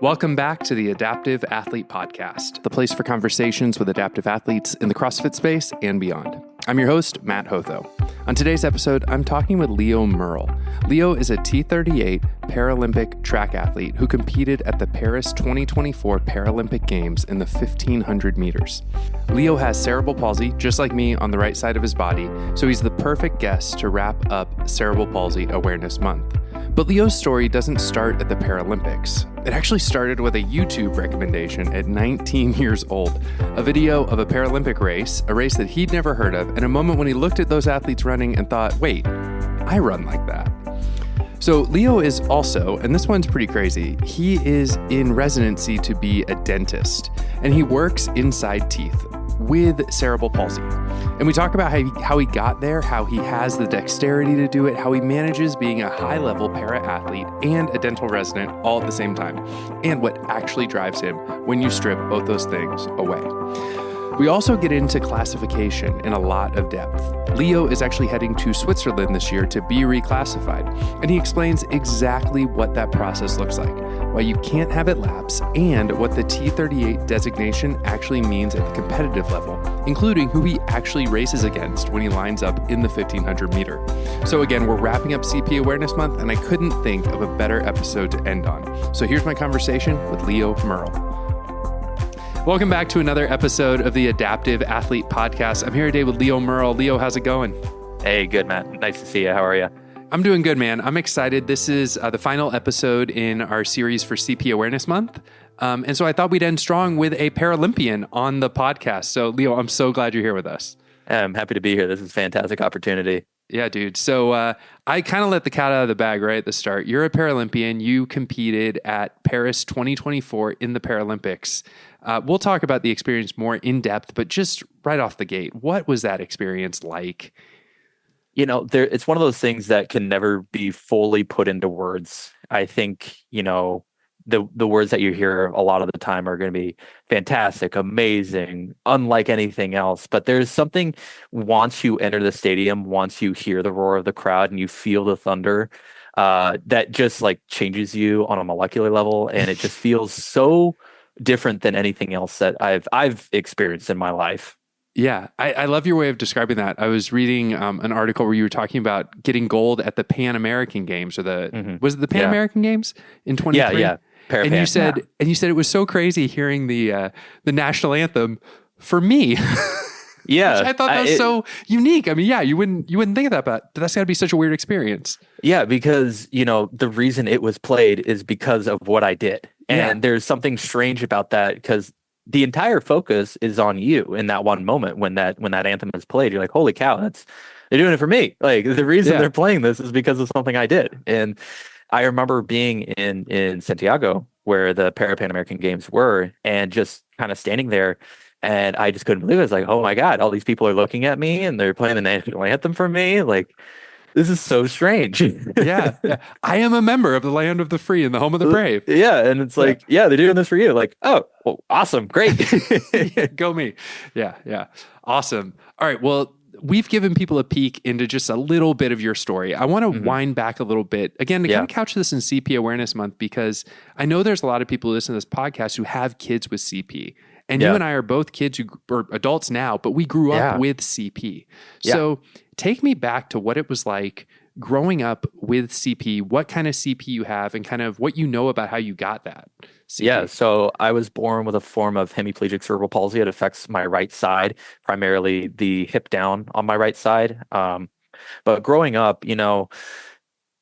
Welcome back to the Adaptive Athlete Podcast, the place for conversations with adaptive athletes in the CrossFit space and beyond. I'm your host, Matt Hotho. On today's episode, I'm talking with Leo Merle. Leo is a T38 Paralympic track athlete who competed at the Paris 2024 Paralympic Games in the 1500 meters. Leo has cerebral palsy, just like me, on the right side of his body, so he's the perfect guest to wrap up Cerebral Palsy Awareness Month. But Leo's story doesn't start at the Paralympics. It actually started with a YouTube recommendation at 19 years old, a video of a Paralympic race, a race that he'd never heard of, and a moment when he looked at those athletes running and thought, wait, I run like that. So Leo is also, and this one's pretty crazy, he is in residency to be a dentist, and he works inside teeth with cerebral palsy. And we talk about how he got there, how he has the dexterity to do it, how he manages being a high-level para-athlete and a dental resident all at the same time, and what actually drives him when you strip both those things away. We also get into classification in a lot of depth. Leo is actually heading to Switzerland this year to be reclassified, and he explains exactly what that process looks like, why you can't have it lapse, and what the T38 designation actually means at the competitive level, including who he actually races against when he lines up in the 1500 meter. So again, we're wrapping up CP Awareness Month, and I couldn't think of a better episode to end on. So here's my conversation with Leo Merle. Welcome back to another episode of the Adaptive Athlete Podcast. I'm here today with Leo Merle. Leo, how's it going? Hey, good, Matt. Nice to see you. How are you? I'm doing good, man. I'm excited. This is the final episode in our series for CP Awareness Month. And so I thought we'd end strong with a Paralympian on the podcast. So, Leo, I'm so glad you're here with us. I'm happy to be here. This is a fantastic opportunity. Yeah, dude. So I kind of let the cat out of the bag right at the start. You're a Paralympian. You competed at Paris 2024 in the Paralympics. We'll talk about the experience more in depth, but just right off the gate, what was that experience like? You know, it's one of those things that can never be fully put into words. I think, the words that you hear a lot of the time are going to be fantastic, amazing, unlike anything else. But there's something once you enter the stadium, once you hear the roar of the crowd and you feel the thunder, that just like changes you on a molecular level. And it just feels so different than anything else that I've experienced in my life. Yeah, I love your way of describing that. I was reading an article where you were talking about getting gold at the Pan American Games, or was it the Pan American Games in 23? Yeah. And you said it was so crazy hearing the national anthem for me. Yeah, which I thought that was so unique. I mean, yeah, you wouldn't think of that, but that's got to be such a weird experience. Yeah, because the reason it was played is because of what I did, and there's something strange about that because the entire focus is on you in that one moment when that anthem is played. You're like, holy cow, they're doing it for me. Like the reason they're playing this is because of something I did. And I remember being in Santiago where the Pan American Games were and just kind of standing there. And I just couldn't believe it. I was like, oh my God, all these people are looking at me and they're playing the national anthem for me. Like, this is so strange. Yeah. I am a member of the land of the free and the home of the brave. Yeah. And it's like, they're doing this for you. Like, oh, well, awesome. Great. Go me. Yeah. Awesome. All right. Well, we've given people a peek into just a little bit of your story. I want to wind back a little bit again to kind of couch this in CP Awareness Month, because I know there's a lot of people who listen to this podcast who have kids with CP. And you and I are both kids who are adults now, but we grew up with CP. So take me back to what it was like growing up with CP, what kind of CP you have, and kind of what you know about how you got that CP. Yeah, so I was born with a form of hemiplegic cerebral palsy. It affects my right side, primarily the hip down on my right side. But growing up,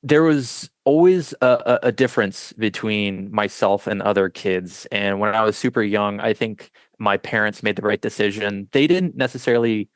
there was always a difference between myself and other kids. And when I was super young, I think my parents made the right decision. They didn't necessarily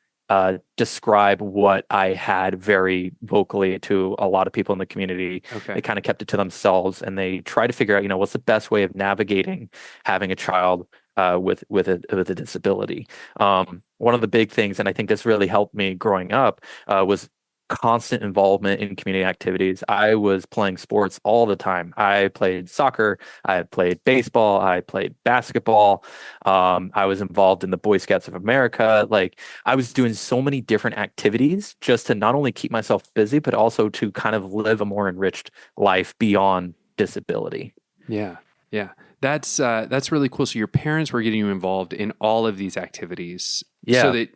describe what I had very vocally to a lot of people in the community. Okay. They kind of kept it to themselves, and they tried to figure out, what's the best way of navigating having a child with a disability. One of the big things, and I think this really helped me growing up, was constant involvement in community activities. I was playing sports all the time. I played soccer, I played baseball, I played basketball. I was involved in the Boy Scouts of America. Like, I was doing so many different activities just to not only keep myself busy, but also to kind of live a more enriched life beyond disability. Yeah. Yeah. That's really cool. So your parents were getting you involved in all of these activities so Yeah. that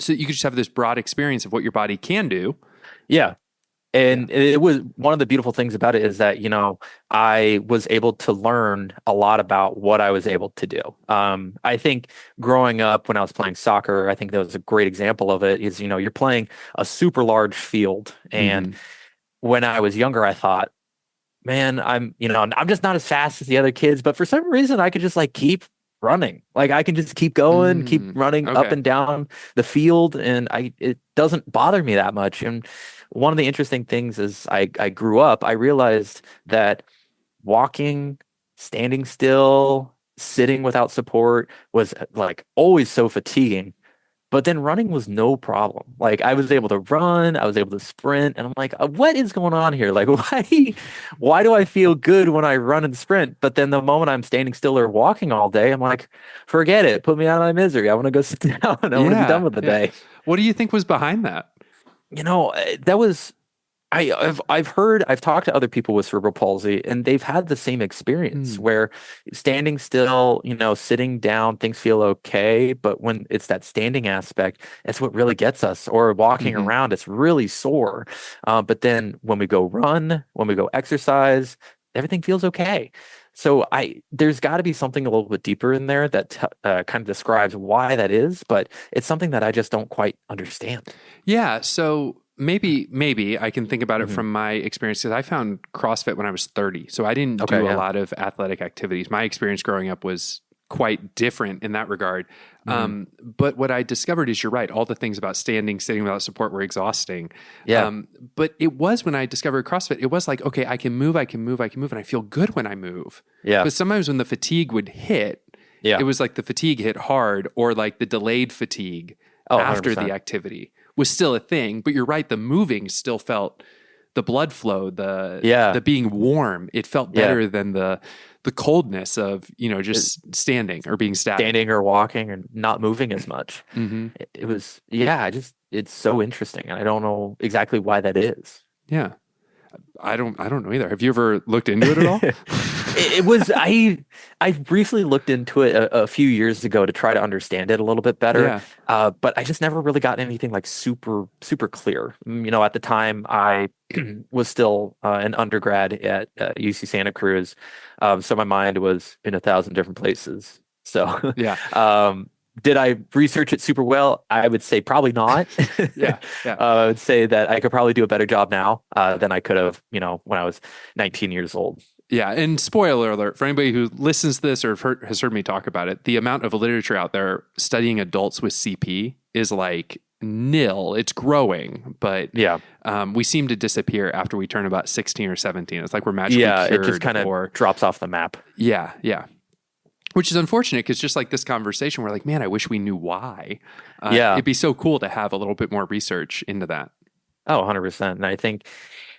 so that you could just have this broad experience of what your body can do. Yeah. Yeah. And it was one of the beautiful things about it is that, I was able to learn a lot about what I was able to do. I think growing up when I was playing soccer, I think that was a great example of it is, you're playing a super large field. And Hmm. when I was younger, I thought, man, I'm just not as fast as the other kids, but for some reason I could just like keep running. Like I can just keep going, keep running up Okay. and down the field and it doesn't bother me that much. And one of the interesting things is I grew up, I realized that walking, standing still, sitting without support was like always so fatiguing. But then running was no problem. Like I was able to run, I was able to sprint, and I'm like, what is going on here? Like, why do I feel good when I run and sprint? But then the moment I'm standing still or walking all day, I'm like, forget it. Put me out of my misery. I want to go sit down. I want to be done Yeah. with the Yeah. day. What do you think was behind that? That was I've talked to other people with cerebral palsy and they've had the same experience Mm. where standing still, sitting down, things feel okay, but when it's that standing aspect, it's what really gets us. Or walking Hmm. around, it's really sore. But then when we go run, when we go exercise, everything feels okay. So there's got to be something a little bit deeper in there that kind of describes why that is, but it's something that I just don't quite understand. Yeah. So maybe I can think about it Hmm. from my experience because I found CrossFit when I was 30. So I didn't Okay, do a yeah. lot of athletic activities. My experience growing up was quite different in that regard. Hmm. But what I discovered is you're right. All the things about standing, sitting without support were exhausting. Yeah. But it was when I discovered CrossFit, it was like, okay, I can move, I can move, I can move, and I feel good when I move. Yeah. But sometimes when the fatigue would hit, it Yeah. was like the fatigue hit hard or like the delayed fatigue Oh, after the 100%. activity was still a thing. But you're right, the moving still felt the blood flow, the Yeah. being warm. It felt Yeah. better than the coldness of, It- just standing or being static. Standing or walking and not moving as much. Hmm. It was, yeah, it's so interesting. And I don't know exactly why that is. Yeah. I don't know either. Have you ever looked into it at all? It was I briefly looked into it a few years ago to try to understand it a little bit better, Yeah. but I just never really got anything like super clear. At the time I was still an undergrad at UC Santa Cruz, so my mind was in a thousand different places. So, Yeah. did I research it super well? I would say probably not. Yeah. Yeah. I would say that I could probably do a better job now than I could have, when I was 19 years old. Yeah, and spoiler alert for anybody who listens to this or has heard me talk about it, the amount of literature out there studying adults with CP is like nil. It's growing, but Yeah. we seem to disappear after we turn about 16 or 17. It's like we're magically Yeah, it just cured kind of or drops off the map. yeah, yeah. Which is unfortunate because just like this conversation, we're like, man, I wish we knew why. Yeah. It'd be so cool to have a little bit more research into that. Oh, 100%. And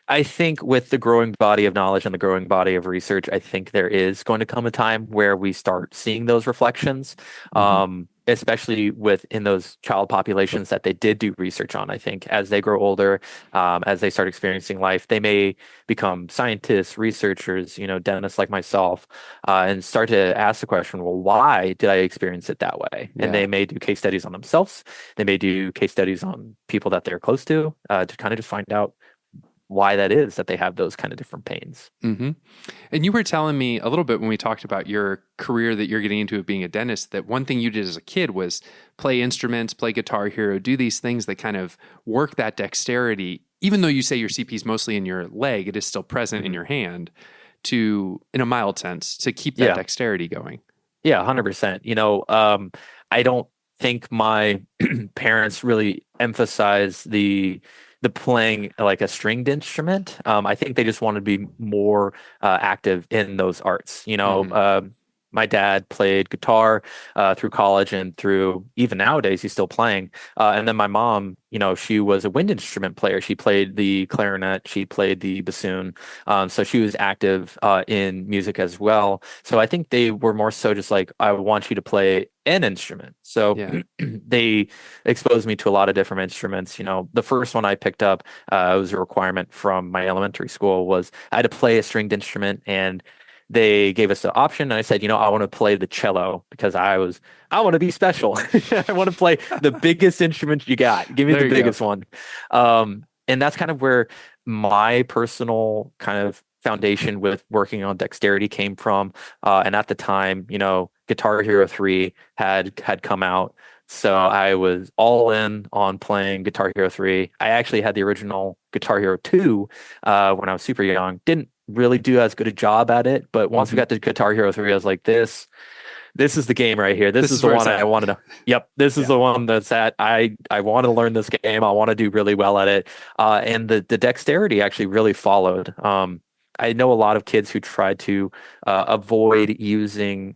I think with the growing body of knowledge and the growing body of research, I think there is going to come a time where we start seeing those reflections, Hmm. especially within those child populations that they did do research on. I think as they grow older, as they start experiencing life, they may become scientists, researchers, dentists like myself, and start to ask the question, well, why did I experience it that way? And they Yeah. may do case studies on themselves. They may do case studies on people that they're close to kind of just find out why that is that they have those kind of different pains. Hmm. And you were telling me a little bit when we talked about your career that you're getting into of being a dentist, that one thing you did as a kid was play instruments, play Guitar Hero, do these things that kind of work that dexterity. Even though you say your CP is mostly in your leg, it is still present in Mhm. your hand to, in a mild sense, to keep that Yeah. dexterity going. Yeah, 100%. I don't think my parents really emphasize the playing like a stringed instrument. I think they just want to be more active in those arts. Hmm. My dad played guitar through college and through even nowadays he's still playing. And then my mom, she was a wind instrument player. She played the clarinet, she played the bassoon. So she was active in music as well. So I think they were more so just like, I want you to play an instrument. So Yeah. they exposed me to a lot of different instruments. The first one I picked up was a requirement from my elementary school was I had to play a stringed instrument, and they gave us the option, and I said, I want to play the cello because I want to be special. I want to play the biggest instrument you got. Give me There the you go. biggest one. And that's kind of where my personal kind of foundation with working on dexterity came from. And at the time, Guitar Hero 3 had come out. So I was all in on playing Guitar Hero 3. I actually had the original Guitar Hero 2 when I was super young. Didn't really do as good a job at it, but once we got to Guitar Hero 3, I was like, this is the game right here. This is the one I wanted to. Yep, this is the one that's at. I want to learn this game. I want to do really well at it. And the dexterity actually really followed. I know a lot of kids who try to avoid using,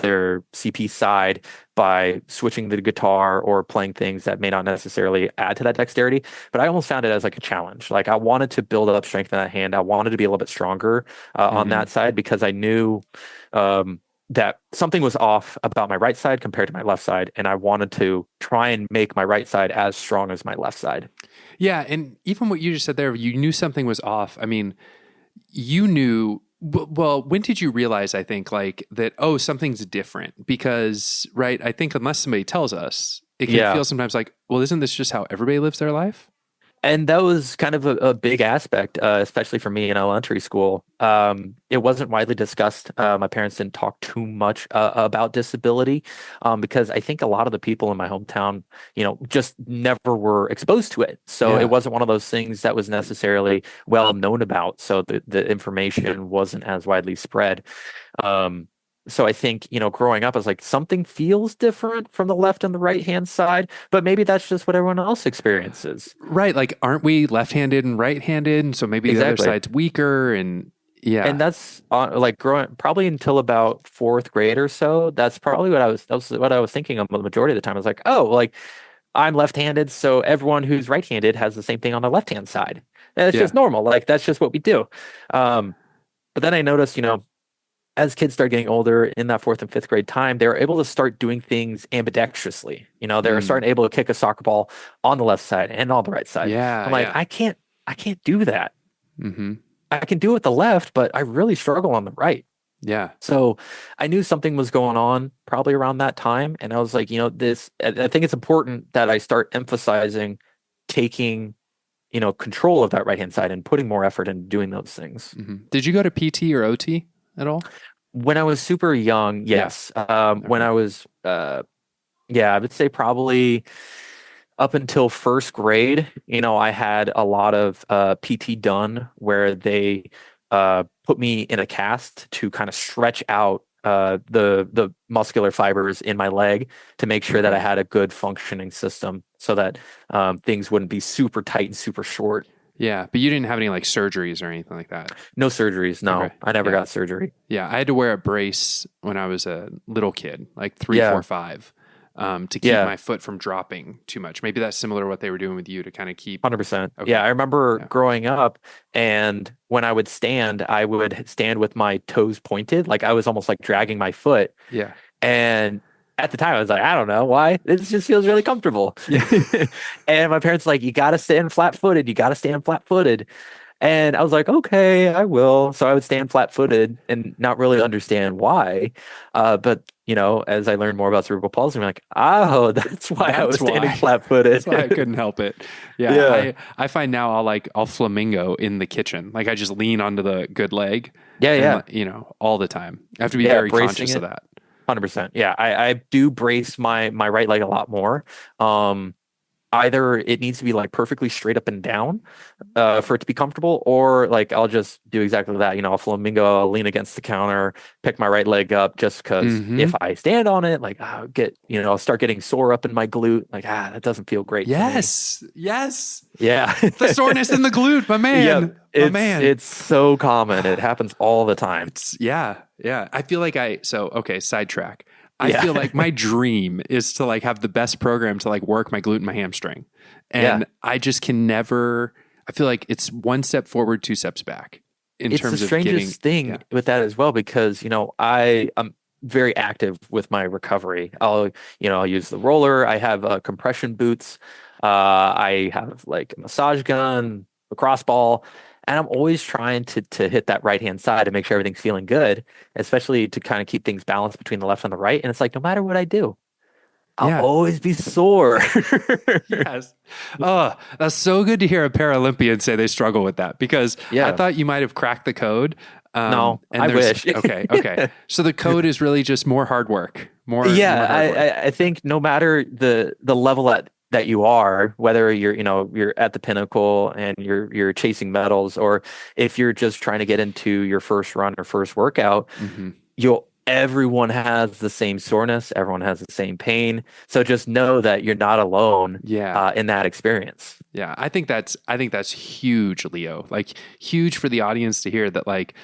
their CP side by switching the guitar or playing things that may not necessarily add to that dexterity. But I almost found it as like a challenge. Like I wanted to build up strength in that hand. I wanted to be a little bit stronger on that side because I knew that something was off about my right side compared to my left side. And I wanted to try and make my right side as strong as my left side. Yeah. And even what you just said there, you knew something was off. I mean, you knew, well, when did you realize, I think, like that, oh, something's different? Because, right, I think unless somebody tells us, it can feel sometimes like, well, isn't this just how everybody lives their life? And that was kind of a big aspect, especially for me in elementary school. It wasn't widely discussed. My parents didn't talk too much about disability because I think a lot of the people in my hometown, just never were exposed to it. So it wasn't one of those things that was necessarily well known about. So the information wasn't as widely spread. So I think, growing up, I was like, something feels different from the left and the right hand side, but maybe that's just what everyone else experiences. Right. Like, aren't we left-handed and right-handed? And so maybe the other side's weaker and And that's like growing probably until about fourth grade or so. That's probably that was what I was thinking of the majority of the time. I was like, oh, like I'm left-handed. So everyone who's right-handed has the same thing on the left-hand side. And it's just normal. Like, that's just what we do. But then I noticed, as kids start getting older in that fourth and fifth grade time, they were able to start doing things ambidextrously. They were starting able to kick a soccer ball on the left side and on the right side. Yeah. I'm like, I can't do that. I can do it with the left, but I really struggle on the right. Yeah. So I knew something was going on probably around that time. And I was like, I think it's important that I start emphasizing taking, control of that right-hand side and putting more effort into doing those things. Did you go to PT or OT at all? When I was super young, yes. When I was, I would say probably up until first grade, I had a lot of PT done where they put me in a cast to kind of stretch out the muscular fibers in my leg to make sure that I had a good functioning system so that things wouldn't be super tight and super short. Yeah, but you didn't have any like surgeries or anything like that? No surgeries, no. Okay. I never got surgery. Yeah, I had to wear a brace when I was a little kid, like 3, 4, 5, to keep my foot from dropping too much. Maybe that's similar to what they were doing with you to kind of keep... 100%. Okay. Yeah, I remember growing up, and when I would stand with my toes pointed, like I was almost like dragging my foot. Yeah. And at the time, I was like, I don't know why. It just feels really comfortable. Yeah. And my parents were like, you got to stand flat-footed. You got to stand flat-footed. And I was like, okay, I will. So I would stand flat-footed and not really understand why. But, as I learned more about cerebral palsy, I'm like, oh, that's why I was standing flat-footed. That's why I couldn't help it. Yeah. I find now I'll flamingo in the kitchen. Like I just lean onto the good leg. Yeah. And, all the time. I have to be very conscious of that. 100%. Yeah, I do brace my right leg a lot more. Either it needs to be like perfectly straight up and down for it to be comfortable, or like I'll just do exactly that. I'll flamingo, I'll lean against the counter, pick my right leg up just because if I stand on it, like I'll start getting sore up in my glute. Like, that doesn't feel great. Yes. Yeah. The soreness in the glute, my man. Yep. It's so common. It happens all the time. Yeah. I feel like sidetrack. I feel like my dream is to like have the best program to like work my glute and my hamstring. And I just can never, I feel like it's one step forward, 2 steps back in terms of getting. It's the strangest thing with that as well, because, I'm very active with my recovery. I'll use the roller. I have compression boots. I have like a massage gun, a cross ball. And I'm always trying to hit that right hand side to make sure everything's feeling good, especially to kind of keep things balanced between the left and the right. And it's like no matter what I do, I'll Yeah. always be sore. Yes. Oh, that's so good to hear a Paralympian say they struggle with that, because I Yeah. thought you might have cracked the code. No, And I there's wish. okay. So the code is really just more hard work, more Yeah, hard work. I think no matter the level that you are, whether you're at the pinnacle and you're chasing medals, or if you're just trying to get into your first run or first workout, Hmm. everyone has the same soreness, everyone has the same pain. So just know that you're not alone Yeah. in that experience. Yeah. I think that's huge, Leo. Like, huge for the audience to hear that, like,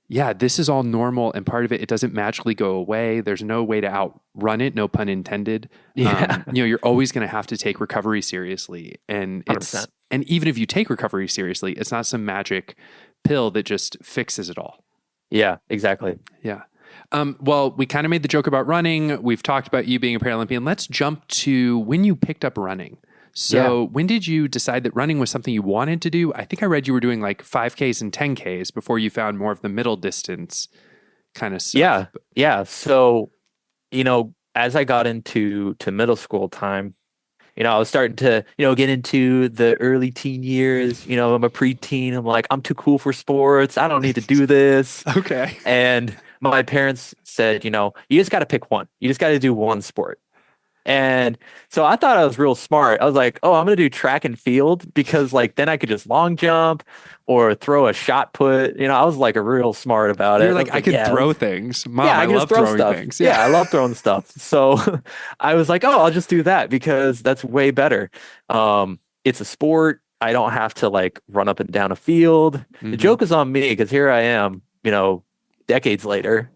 yeah, this is all normal, and part of it doesn't magically go away. There's no way to outrun it, no pun intended. Yeah, You're always going to have to take recovery seriously, and 100%. even if you take recovery seriously, it's not some magic pill that just fixes it all. Yeah, exactly. Yeah. Well, we kind of made the joke about running. We've talked about you being a Paralympian. Let's jump to when you picked up running. Yeah. So when did you decide that running was something you wanted to do? I think I read you were doing like 5Ks and 10Ks before you found more of the middle distance kind of stuff. Yeah. Yeah. So, as I got into middle school time, I was starting to, get into the early teen years. I'm a preteen. I'm like, I'm too cool for sports. I don't need to do this. Okay. And my parents said, you just got to pick one. You just got to do one sport. And so I thought I was real smart. I was like, oh, I'm going to do track and field because like then I could just long jump or throw a shot put. I was like a real smart about it. You're like, I can yeah, throw things. Mom, yeah, I I can love just throw throwing stuff. things. Yeah, I love throwing stuff. So I was like, oh, I'll just do that because that's way better. It's a sport. I don't have to like run up and down a field. The Mhm. joke is on me because here I am, decades later.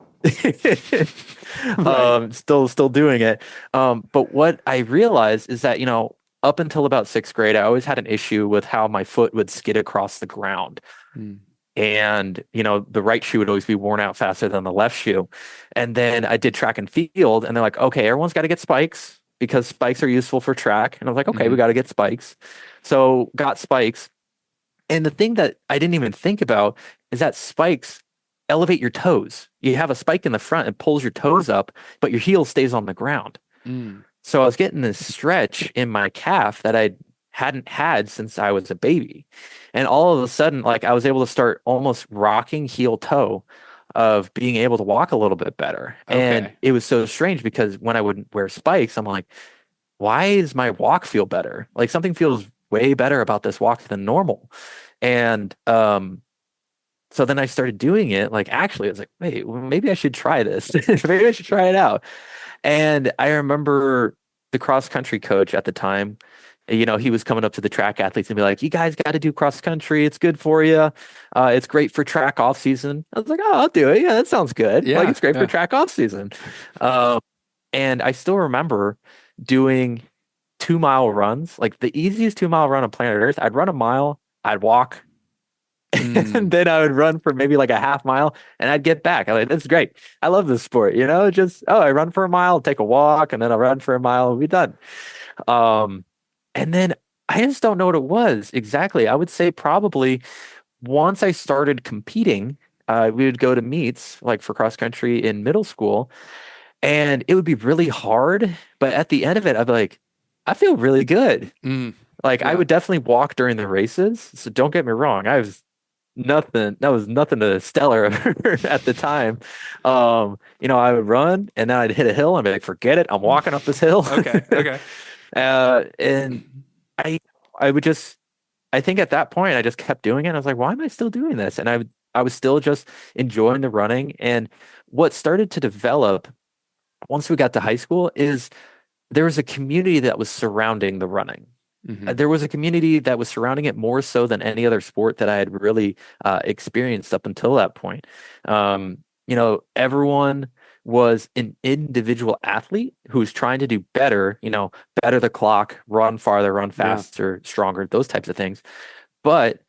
Right. Still doing it. But what I realized is that, up until about sixth grade, I always had an issue with how my foot would skid across the ground. Mm. And, the right shoe would always be worn out faster than the left shoe. And then I did track and field, and they're like, okay, everyone's got to get spikes because spikes are useful for track. And I was like, okay, we Mhm. got to get spikes. So got spikes. And the thing that I didn't even think about is that spikes elevate your toes. You have a spike in the front, it pulls your toes up, but your heel stays on the ground. Mm. So I was getting this stretch in my calf that I hadn't had since I was a baby. And all of a sudden, like I was able to start almost rocking heel toe of being able to walk a little bit better. And Okay. it was so strange because when I would wear spikes, I'm like, why does my walk feel better? Like something feels way better about this walk than normal. And so then I started doing it. Like, actually, I was like, wait, well, maybe I should try this. Maybe I should try it out. And I remember the cross country coach at the time, he was coming up to the track athletes and be like, you guys got to do cross country. It's good for you. It's great for track off season. I was like, oh, I'll do it. Yeah, that sounds good. Like, Yeah. it's great for Yeah. track off season. Um, and I still remember doing 2 mile runs, like the easiest 2 mile run on planet Earth. I'd run a mile, I'd walk, and Mm. then I would run for maybe like a half mile and I'd get back. I'm like, that's great. I love this sport, just, oh, I run for a mile, take a walk, and then I'll run for a mile and we're done. Um, and then I just don't know what it was exactly. I would say probably once I started competing, we would go to meets like for cross country in middle school, and it would be really hard. But at the end of it, I'd be like, I feel really good. Mm. Like I Yeah. would definitely walk during the races. So don't get me wrong. That was nothing to stellar at the time. I would run and then I'd hit a hill and be like, forget it. I'm walking up this hill. Okay. Okay. And I would just, I think at that point I just kept doing it. I was like, why am I still doing this? And I was still just enjoying the running. And what started to develop once we got to high school is there was a community that was surrounding the running. Mhm. There was a community that was surrounding it more so than any other sport that I had really experienced up until that point. Everyone was an individual athlete who was trying to do better, better the clock, run farther, run Yeah. faster, stronger, those types of things. But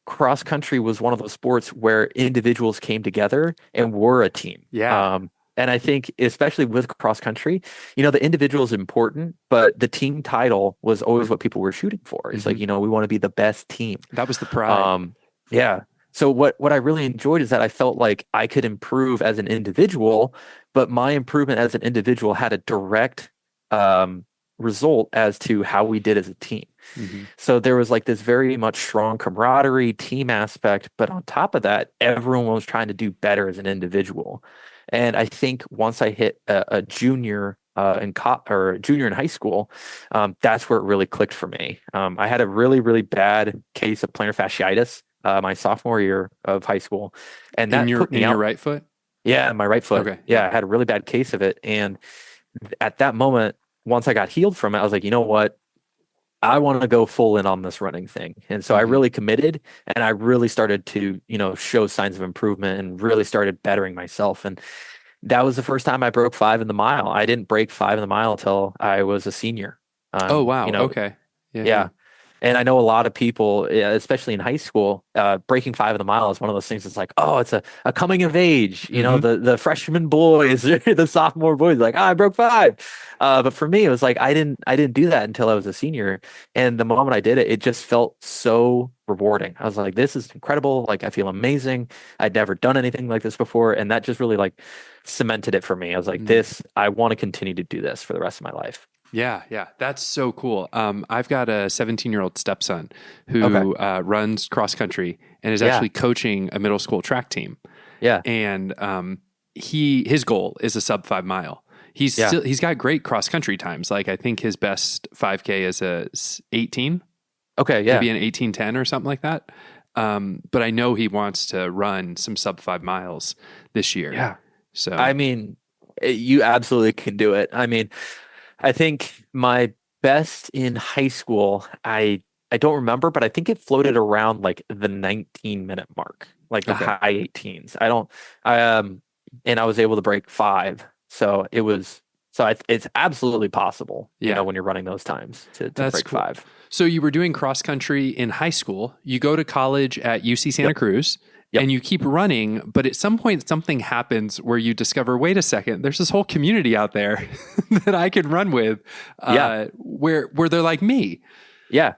cross country was one of those sports where individuals came together and were a team. Yeah. And I think, especially with cross country, the individual is important, but the team title was always what people were shooting for. It's like, Mhm. we want to be the best team. That was the pride. Um, Yeah. So what I really enjoyed is that I felt like I could improve as an individual, but my improvement as an individual had a direct um, result as to how we did as a team. Hmm. So there was like this very much strong camaraderie, team aspect, but on top of that, everyone was trying to do better as an individual. And I think once I hit a junior or junior in high school, that's where it really clicked for me. I had a really, really bad case of plantar fasciitis my sophomore year of high school, and In that your put me out. right foot? Yeah, my right foot. Okay. Yeah. Yeah, I had a really bad case of it, and at that moment, once I got healed from it, I was like, you know what? I want to go full in on this running thing. And so I Hmm. really committed and I really started to, show signs of improvement and really started bettering myself. And that was the first time I broke 5 in the mile. I didn't break 5 in the mile until I was a senior. Oh, wow. Okay. Yeah. Yeah. Yeah. And I know a lot of people, yeah, especially in high school, breaking 5 in the mile is one of those things that's like, oh, it's a coming of age. Hmm. The freshman boys, the sophomore boys, like, I broke 5. But for me, it was like I didn't do that until I was a senior. And the moment I did it, it just felt so rewarding. I was like, this is incredible. Like I feel amazing. I'd never done anything like this before. And that just really like cemented it for me. I was like, I want to continue to do this for the rest of my life. Yeah, yeah, that's so cool. I've got a 17-year-old stepson Okay. who runs cross country and is Yeah. actually coaching a middle school track team. Yeah. And his goal is a sub 5 mile. Yeah. He's got great cross country times. Like I think his best 5K is a 18, Okay. Yeah. maybe an 18:10 or something like that. But I know he wants to run some sub 5 miles this year. Yeah. So I mean, you absolutely can do it. I mean, I think my best in high school, I don't remember, but I think it floated around like the 19-minute mark, like the okay, high 18s. I and I was able to break 5. So it's absolutely possible, yeah, when you're running those times to that's break cool. 5. So you were doing cross country in high school. You go to college at UC Santa Yep. Cruz. Yep. And you keep running, but at some point something happens where you discover, wait a second, there's this whole community out there that I can run with, Yeah. where they're like me. Yeah.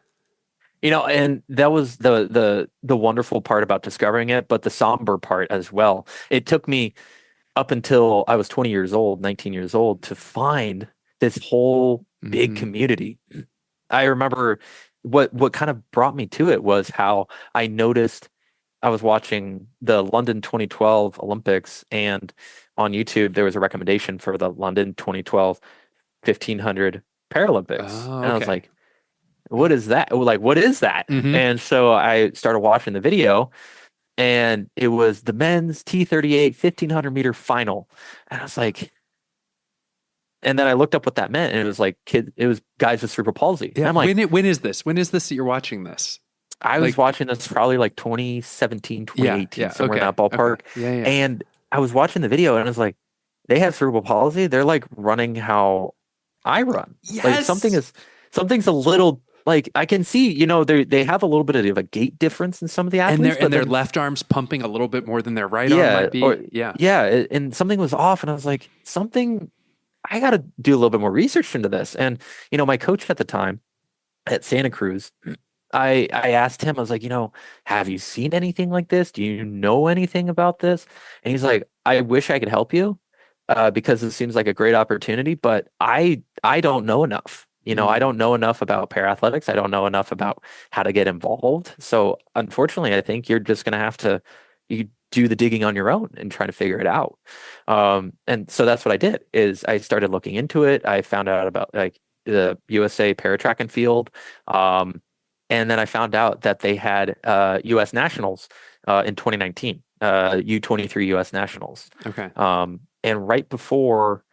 And that was the wonderful part about discovering it, but the somber part as well. It took me up until I was 20 years old, 19 years old, to find this whole big Hmm. community. I remember what kind of brought me to it was how I noticed I was watching the London 2012 Olympics, and on YouTube there was a recommendation for the London 2012 1500 Paralympics. Oh, And I was okay. like, what is that? Like, what is that? Hmm. And so I started watching the video, and it was the men's T38 1500-meter final. And I was like, and then I looked up what that meant, and it was like it was guys with cerebral palsy. And Yeah. I'm like, When is this? When is this that you're watching this? I was Like, watching this probably like 2017, yeah, 2018, yeah. somewhere in Okay. that Okay. ballpark. Yeah. Yeah. And I was watching the video, and I was like, they have cerebral palsy. They're like running how I run. Like Yes. something's a little like I can see, they have a little bit of a gait difference in some of the And athletes, but their then left arm's pumping a little bit more than their right arm yeah, might be. or Yeah. yeah, and something was off, and I was like, something. I got to do a little bit more research into this. And my coach at the time at Santa Cruz, I asked him, I was like, have you seen anything like this? Do you know anything about this? And he's like, I wish I could help you, because it seems like a great opportunity, but I don't know enough. I Mm. don't know enough about parathletics. I don't know enough about how to get involved. So unfortunately, I think you're just going to have to you do the digging on your own and try to figure it out. And so that's what I did is I started looking into it. I found out about like the USA para track and field. And then I found out that they had U.S. nationals in 2019, U23 U.S. nationals. Okay. And right before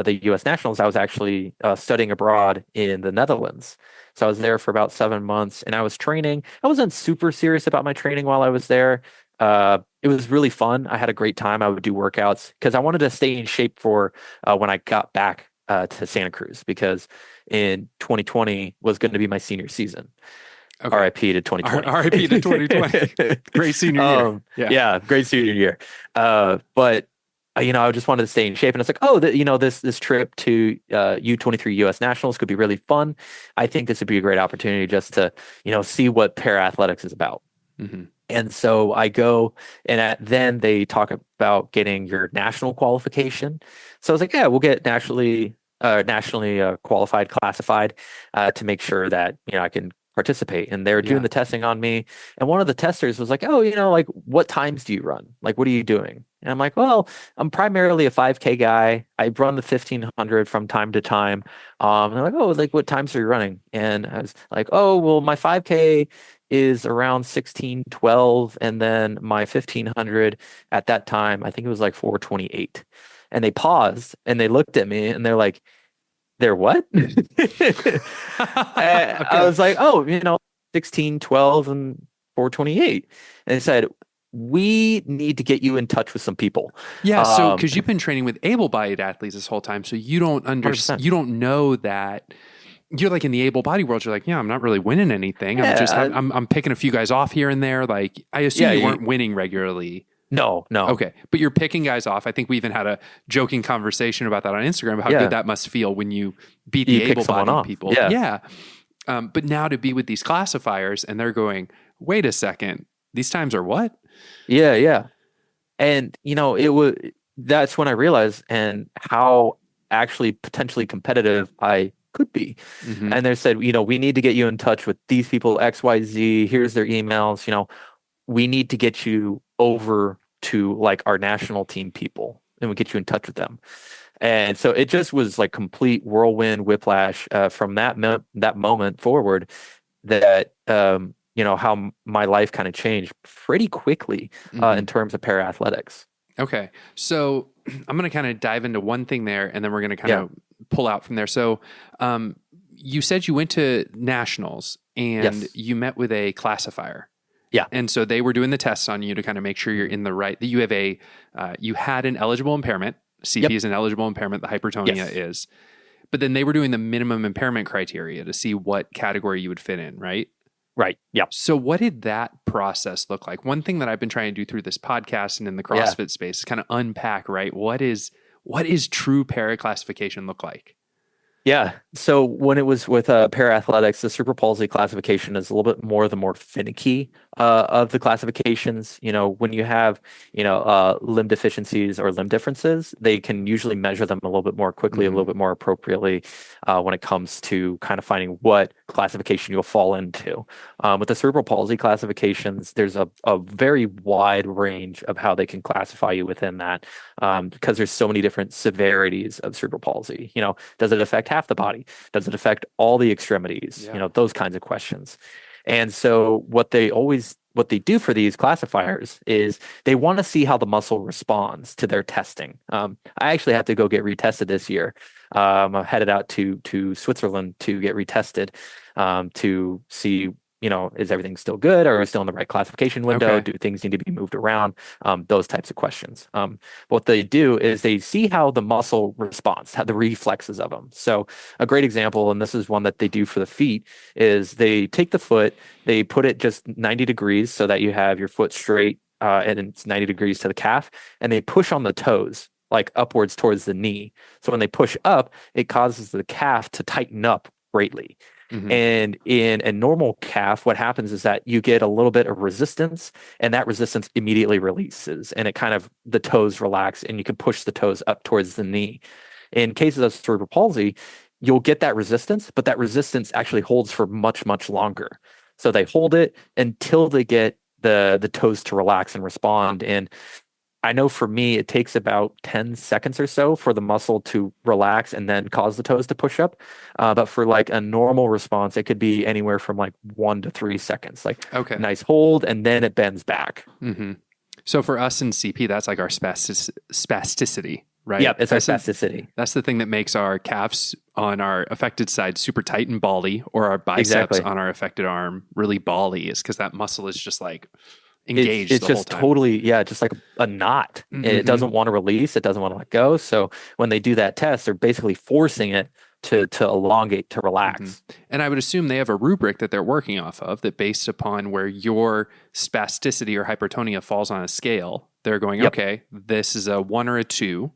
the U.S. nationals, I was actually studying abroad in the Netherlands. So I was there for about 7 months, and I was training. I wasn't super serious about my training while I was there. It was really fun. I had a great time. I would do workouts because I wanted to stay in shape for when I got back to Santa Cruz, because in 2020 was going to be my senior season. Okay. RIP to 2020. RIP to 2020. Great senior year. Yeah. Yeah, great senior year. But I just wanted to stay in shape, and it's like, oh, this trip to U23 U.S. Nationals could be really fun. I think this would be a great opportunity just to see what para athletics is about. Hmm. And so I go, and then they talk about getting your national qualification. So I was like, yeah, we'll get nationally qualified, classified, to make sure that I can participate. And they're doing Yeah. the testing on me. And one of the testers was like, oh, like what times do you run? Like, what are you doing? And I'm like, well, I'm primarily a 5K guy. I run the 1500 from time to time. And they're like, oh, like what times are you running? And I was like, oh, well, my 5K is around 16:12, and then my 1500 at that time, I think it was like 4:28. And they paused and they looked at me and they're like, they're what? I Okay. was like, oh, 16:12 and 4:28. And they said, we need to get you in touch with some people. Yeah, so because you've And been training with able-bodied athletes this whole time, so you don't understand, 100%. you don't know that you're like in the able-bodied world. You're like, yeah, I'm not really winning anything. I'm just Yeah, I'm picking a few guys off here and there. Like, I assume yeah, you weren't winning regularly. no, no. Okay, but you're picking guys off. I think we even had a joking conversation about that on Instagram, about how good Yeah, that must feel when you beat the you pick someone able-bodied off. people. Yeah, Yeah, but now to be with these classifiers and they're going, wait a second, these times are what? yeah, yeah. And it was that's when I realized and how actually potentially competitive I could be. Hmm. And they said, we need to get you in touch with these people, XYZ. Here's their emails. We need to get you over to like our national team people, and we get you in touch with them. And so it just was like complete whirlwind whiplash from that moment forward. That how my life kind of changed pretty quickly Hmm. in terms of para athletics. Okay. So I'm going to kind of dive into one thing there and then we're going to kind Yeah. of pull out from there. So you said you went to nationals and Yes. you met with a classifier. Yeah. And so they were doing the tests on you to kind of make sure you're in the right, that you have you had an eligible impairment. CP Yep. is an eligible impairment. The hypertonia Yes. is. But then they were doing the minimum impairment criteria to see what category you would fit in, right? Right. Yeah. So what did that process look like? One thing that I've been trying to do through this podcast and in the Yeah. CrossFit space is kind of unpack, right? What is true para classification look like? Yeah. So when it was with para athletics, the cerebral palsy classification is a little bit more the more finicky of the classifications. When you have limb deficiencies or limb differences, they can usually measure them a little bit more quickly, a little bit more appropriately when it comes to kind of finding what classification you'll fall into. With the cerebral palsy classifications, there's a very wide range of how they can classify you within that because there's so many different severities of cerebral palsy. Does it affect half the body? Does it affect all the extremities? Yeah. Those kinds of questions. And so what they do for these classifiers is they want to see how the muscle responds to their testing. I actually have to go get retested this year. I'm headed out to Switzerland to get retested to see is everything still good? Or are we still in the right classification window? Okay. Do things need to be moved around? Those types of questions. What they do is they see how the muscle responds, how the reflexes of them. So a great example, and this is one that they do for the feet, is they take the foot, they put it just 90 degrees so that you have your foot straight and it's 90 degrees to the calf, and they push on the toes like upwards towards the knee. So when they push up, it causes the calf to tighten up greatly. Mm-hmm. And in a normal calf, what happens is that you get a little bit of resistance, and that resistance immediately releases, and the toes relax, and you can push the toes up towards the knee. In cases of cerebral palsy, you'll get that resistance, but that resistance actually holds for much, much longer. So they hold it until they get the toes to relax and respond. And I know for me, it takes about 10 seconds or so for the muscle to relax and then cause the toes to push up. But for like a normal response, it could be anywhere from like 1 to 3 seconds, like Okay. nice hold, and then it bends back. Mm-hmm. So for us in CP, that's like our spasticity, right? Yep, it's our That's spasticity. that's the thing that makes our calves on our affected side super tight and bally, or our biceps Exactly. on our affected arm really bally, is because that muscle is just like engaged It's the whole just time. totally, yeah, just like a knot. Mhm. It doesn't want to release. It doesn't want to let go. So when they do that test, they're basically forcing it to elongate, to relax. And I would assume they have a rubric that they're working off of, that based upon where your spasticity or hypertonia falls on a scale, they're going, Yep. okay, this is a 1 or a 2.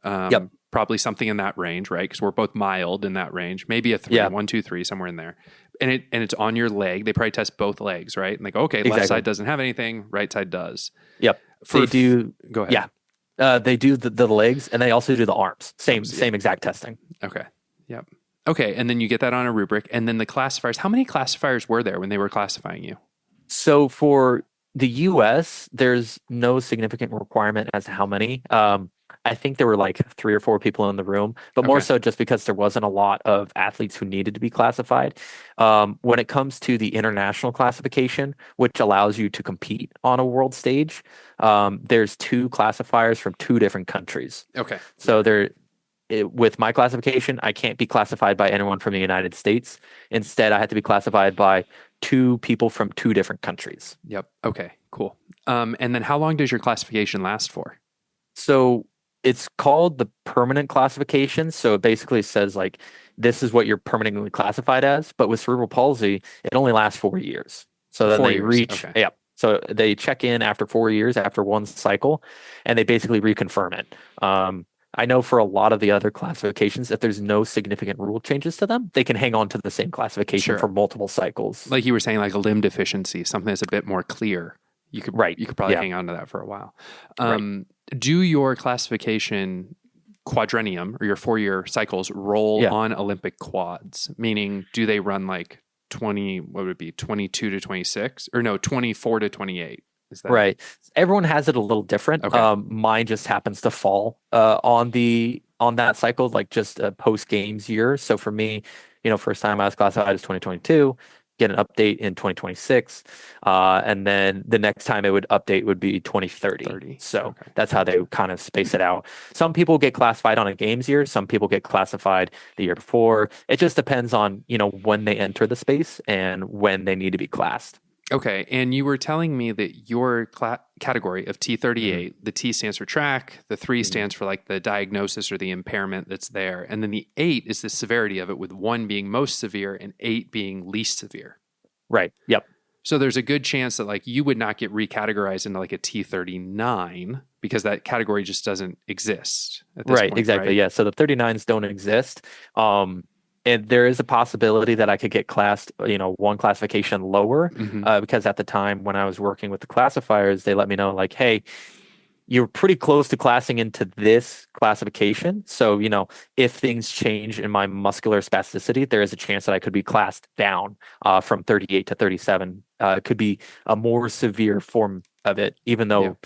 Yep. Probably something in that range, right? Because we're both mild in that range. Maybe a 3, Yeah. 1, 2, 3, somewhere in there. and it's on your leg. They probably test both legs, right? And they go, okay, left side doesn't have anything, right side does. Yep. They do. Go ahead. Yeah. They do the legs, and they also do the arms. Same exact testing. Okay. Yep. Okay. And then you get that on a rubric. And then the classifiers, how many classifiers were there when they were classifying you? So for the US, there's no significant requirement as to how many. I think there were like 3 or 4 people in the room, but more so just because there wasn't a lot of athletes who needed to be classified. When it comes to the international classification, which allows you to compete on a world stage, there's 2 classifiers from 2 different countries. Okay. So with my classification, I can't be classified by anyone from the United States. Instead, I had to be classified by 2 people from 2 different countries. Yep. Okay, cool. And then how long does your classification last for? So it's called the permanent classification. So it basically says like, this is what you're permanently classified as. But with cerebral palsy, it only lasts 4 years. So then they reach, so they check in after 4 years, after one cycle, and they basically reconfirm it. I know for a lot of the other classifications, if there's no significant rule changes to them, they can hang on to the same classification for multiple cycles. Like you were saying, like a limb deficiency, something that's a bit more clear. You could probably hang on to that for a while. Do your classification quadrennium or your 4-year cycles roll on Olympic quads? Meaning, do they run like 22 to 26 or no, 24 to 28? Is that right? Everyone has it a little different. Okay. Mine just happens to fall on that cycle, like just a post games year. So for me, first time I was classified is 2022. Get an update in 2026, and then the next time it would update would be 2030. So that's how they kind of space it out. Some people get classified on a games year. Some people get classified the year before. It just depends on when they enter the space and when they need to be classed. Okay, and you were telling me that your category of T38, the T stands for track, the 3 stands for like the diagnosis or the impairment that's there, and then the 8 is the severity of it, with 1 being most severe and 8 being least severe. Right. Yep. So there's a good chance that like you would not get recategorized into like a T39 because that category just doesn't exist at this point, exactly. Right? Yeah. So the 39s don't exist. And there is a possibility that I could get classed, 1 classification lower, because at the time when I was working with the classifiers, they let me know like, hey, you're pretty close to classing into this classification. So, if things change in my muscular spasticity, there is a chance that I could be classed down from 38 to 37. It could be a more severe form of it, even though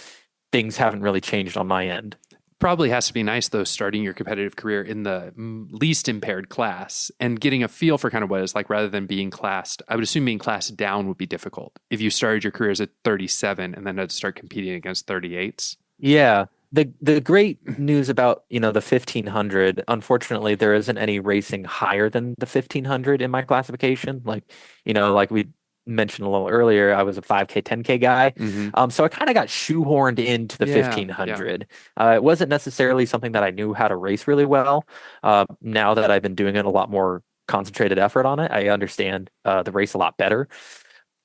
things haven't really changed on my end. Probably has to be nice, though, starting your competitive career in the least impaired class and getting a feel for kind of what it's like rather than being classed. I would assume being classed down would be difficult if you started your career as a 37 and then had to start competing against 38s. Yeah. The great news about, the 1500, unfortunately, there isn't any racing higher than the 1500 in my classification. Like, like we mentioned a little earlier, I was a 5K, 10K guy. So I kind of got shoehorned into the 1500. It wasn't necessarily something that I knew how to race really well. Now that I've been doing it a lot more concentrated effort on it, I understand the race a lot better.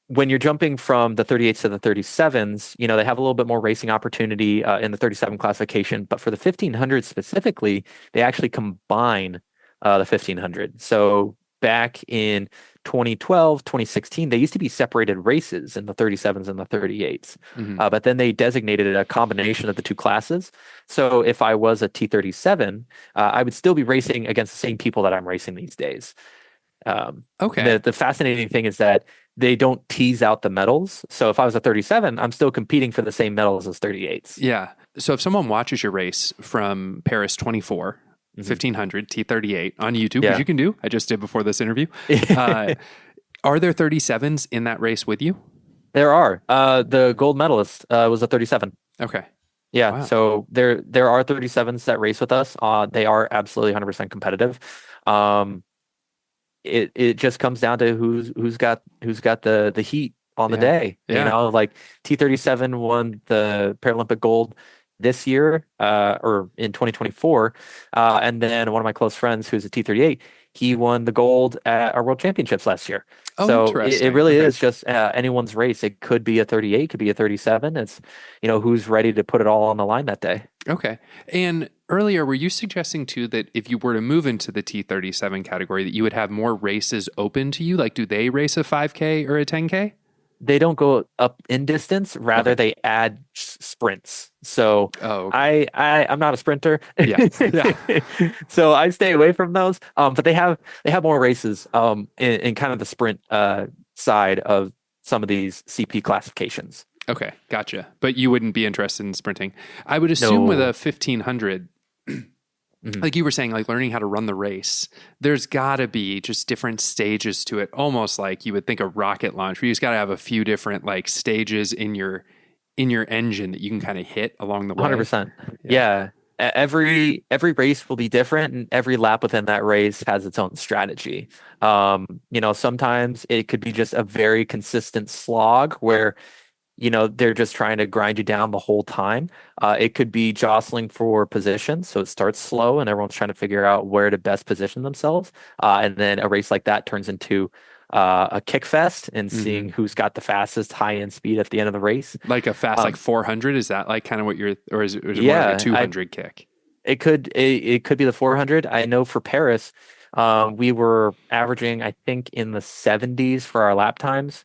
When you're jumping from the 38s to the 37s, they have a little bit more racing opportunity in the 37 classification. But for the 1500 specifically, they actually combine the 1500. So back in 2012, 2016, they used to be separated races in the 37s and the 38s. But then they designated a combination of the 2 classes. So if I was a T37, I would still be racing against the same people that I'm racing these days. The fascinating thing is that they don't tease out the medals. So if I was a 37, I'm still competing for the same medals as 38s. Yeah. So if someone watches your race from Paris 24, 1500, T38 on YouTube, which you can do, I just did before this interview. Are there 37s in that race with you? There are. The gold medalist was a 37. Okay. Yeah. Wow. So there are 37s that race with us. They are absolutely 100% competitive. It just comes down to who's got the heat on the day. Like T37 won the Paralympic gold this year or in 2024, and then one of my close friends who's a T38, he won the gold at our World Championships last year. So it really is just anyone's race. It could be a 38, could be a 37. It's who's ready to put it all on the line that day. Okay. And earlier, were you suggesting too that if you were to move into the T37 category, that you would have more races open to you? Like, do they race a 5K or a 10K? They don't go up in distance, rather Okay. they add sprints. So Oh, okay. I'm not a sprinter. Yeah. Yeah. So I stay away from those. But they have more races in kind of the sprint side of some of these CP classifications. Okay. Gotcha. But you wouldn't be interested in sprinting. I would assume with a No. 1500, Mhm. like you were saying, like learning how to run the race, there's got to be just different stages to it. Almost like you would think a rocket launch, where you just got to have a few different like stages in your engine that you can kind of hit along the way. 100%. Yeah. Yeah. Every race will be different, and every lap within that race has its own strategy. Sometimes it could be just a very consistent slog where they're just trying to grind you down the whole time. It could be jostling for position. So it starts slow and everyone's trying to figure out where to best position themselves. And then a race like that turns into a kick fest and Hmm. seeing who's got the fastest high end speed at the end of the race. Like a fast, like Um, 400. Is that like kind of what you're, or is it more like a yeah, 200 kick? it could be the 400. I know for Paris, we were averaging, I think, in the 70s for our lap times.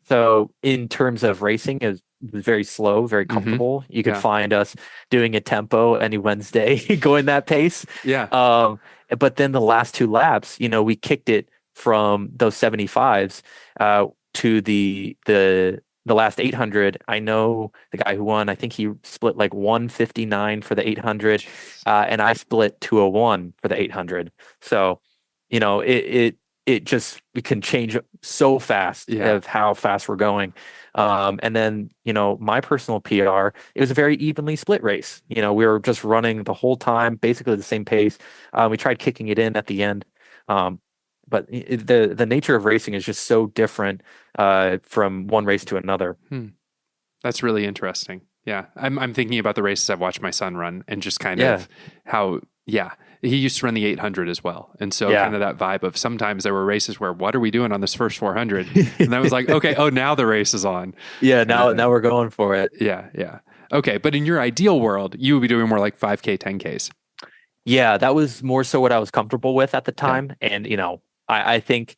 So in terms of racing, it was very slow, very Hmm. comfortable. You could Yeah. find us doing a tempo any Wednesday, going that pace. Yeah. Um, but then the last two laps, we kicked it from those 75s to the last 800. I know the guy who won, I think he split like 159 for the 800, and I split 201 for the 800. So, it can change so fast Yeah. of how fast we're going. And then, my personal PR, it was a very evenly split race. We were just running the whole time, basically the same pace. We tried kicking it in at the end. Um, but the nature of racing is just so different from one race to another. Hmm. That's really interesting. Yeah. I'm thinking about the races I've watched my son run and just kind Yeah, of how, yeah, he used to run the 800 as well. And so kind yeah. of that vibe of sometimes there were races where, what are we doing on this first 400? And I was like, okay, oh, now the race is on Yeah, kind of now thing. now we're going for it. Yeah. Yeah. Okay. But in your ideal world, you would be doing more like 5K, 10Ks. Yeah, that was more so what I was comfortable with at the Okay. time. And, I think